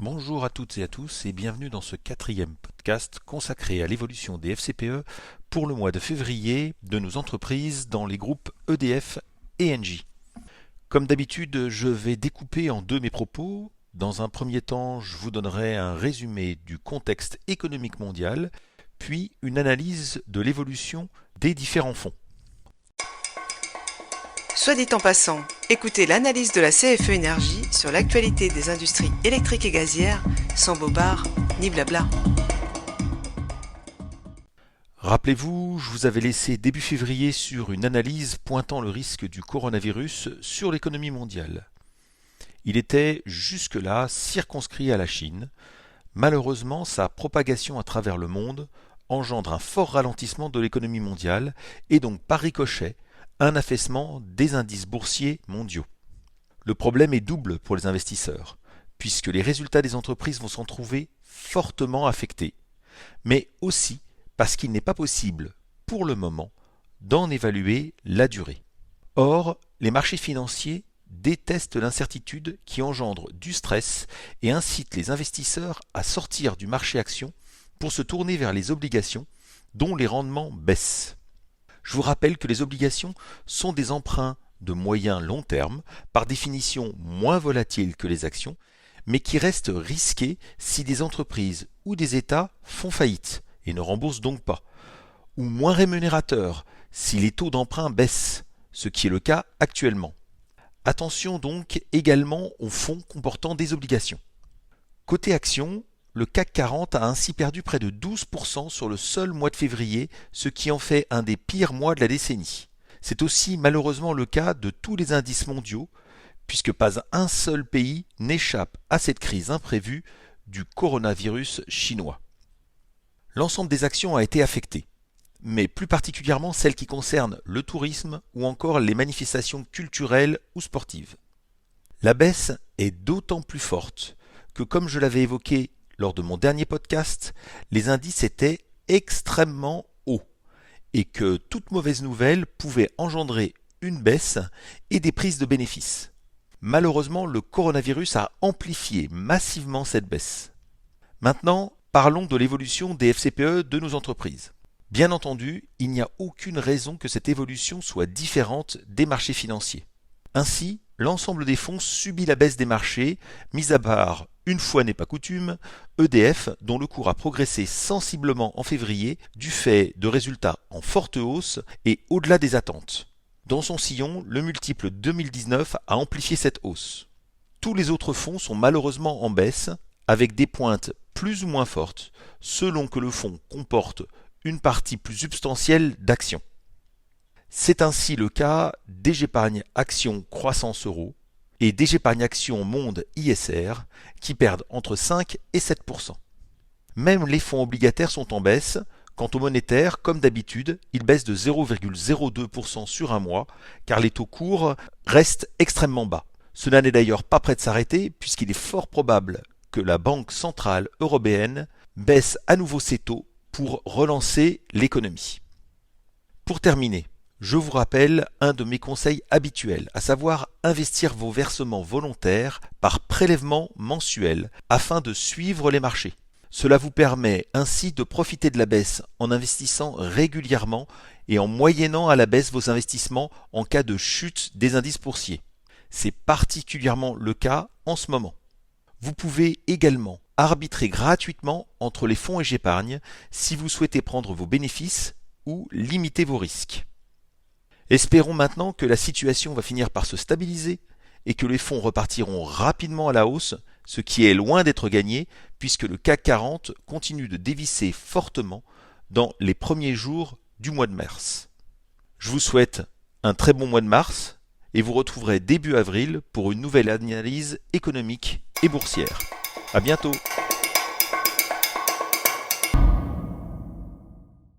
Bonjour à toutes et à tous et bienvenue dans ce quatrième podcast consacré à l'évolution des FCPE pour le mois de février de nos entreprises dans les groupes EDF et Engie. Comme d'habitude, je vais découper en deux mes propos. Dans un premier temps, je vous donnerai un résumé du contexte économique mondial, puis une analyse de l'évolution des différents fonds. Soit dit en passant, écoutez l'analyse de la CFE Énergie sur l'actualité des industries électriques et gazières, sans bobard ni blabla. Rappelez-vous, je vous avais laissé début février sur une analyse pointant le risque du coronavirus sur l'économie mondiale. Il était jusque-là circonscrit à la Chine. Malheureusement, sa propagation à travers le monde engendre un fort ralentissement de l'économie mondiale et donc par ricochet, un affaissement des indices boursiers mondiaux. Le problème est double pour les investisseurs, puisque les résultats des entreprises vont s'en trouver fortement affectés, mais aussi parce qu'il n'est pas possible, pour le moment, d'en évaluer la durée. Or, les marchés financiers détestent l'incertitude qui engendre du stress et incite les investisseurs à sortir du marché action pour se tourner vers les obligations dont les rendements baissent. Je vous rappelle que les obligations sont des emprunts de moyen long terme, par définition moins volatiles que les actions, mais qui restent risqués si des entreprises ou des États font faillite et ne remboursent donc pas, ou moins rémunérateurs si les taux d'emprunt baissent, ce qui est le cas actuellement. Attention donc également aux fonds comportant des obligations. Côté actions, le CAC 40 a ainsi perdu près de 12% sur le seul mois de février, ce qui en fait un des pires mois de la décennie. C'est aussi malheureusement le cas de tous les indices mondiaux, puisque pas un seul pays n'échappe à cette crise imprévue du coronavirus chinois. L'ensemble des actions a été affecté, mais plus particulièrement celles qui concernent le tourisme ou encore les manifestations culturelles ou sportives. La baisse est d'autant plus forte que, comme je l'avais évoqué lors de mon dernier podcast, les indices étaient extrêmement hauts et que toute mauvaise nouvelle pouvait engendrer une baisse et des prises de bénéfices. Malheureusement, le coronavirus a amplifié massivement cette baisse. Maintenant, parlons de l'évolution des FCPE de nos entreprises. Bien entendu, il n'y a aucune raison que cette évolution soit différente des marchés financiers. Ainsi, l'ensemble des fonds subit la baisse des marchés, mis à part, une fois n'est pas coutume, EDF, dont le cours a progressé sensiblement en février du fait de résultats en forte hausse et au-delà des attentes. Dans son sillon, le multiple 2019 a amplifié cette hausse. Tous les autres fonds sont malheureusement en baisse, avec des pointes plus ou moins fortes, selon que le fonds comporte une partie plus substantielle d'actions. C'est ainsi le cas d'Épargne Action Croissance Euro et d'Épargne Action Monde ISR qui perdent entre 5 et 7%. Même les fonds obligataires sont en baisse. Quant au monétaire, comme d'habitude, ils baissent de 0,02% sur un mois car les taux courts restent extrêmement bas. Cela n'est d'ailleurs pas près de s'arrêter puisqu'il est fort probable que la Banque centrale européenne baisse à nouveau ses taux pour relancer l'économie. Pour terminer, je vous rappelle un de mes conseils habituels, à savoir investir vos versements volontaires par prélèvement mensuel afin de suivre les marchés. Cela vous permet ainsi de profiter de la baisse en investissant régulièrement et en moyennant à la baisse vos investissements en cas de chute des indices boursiers. C'est particulièrement le cas en ce moment. Vous pouvez également arbitrer gratuitement entre les fonds et Gépargne si vous souhaitez prendre vos bénéfices ou limiter vos risques. Espérons maintenant que la situation va finir par se stabiliser et que les fonds repartiront rapidement à la hausse, ce qui est loin d'être gagné puisque le CAC 40 continue de dévisser fortement dans les premiers jours du mois de mars. Je vous souhaite un très bon mois de mars et vous retrouverez début avril pour une nouvelle analyse économique et boursière. À bientôt!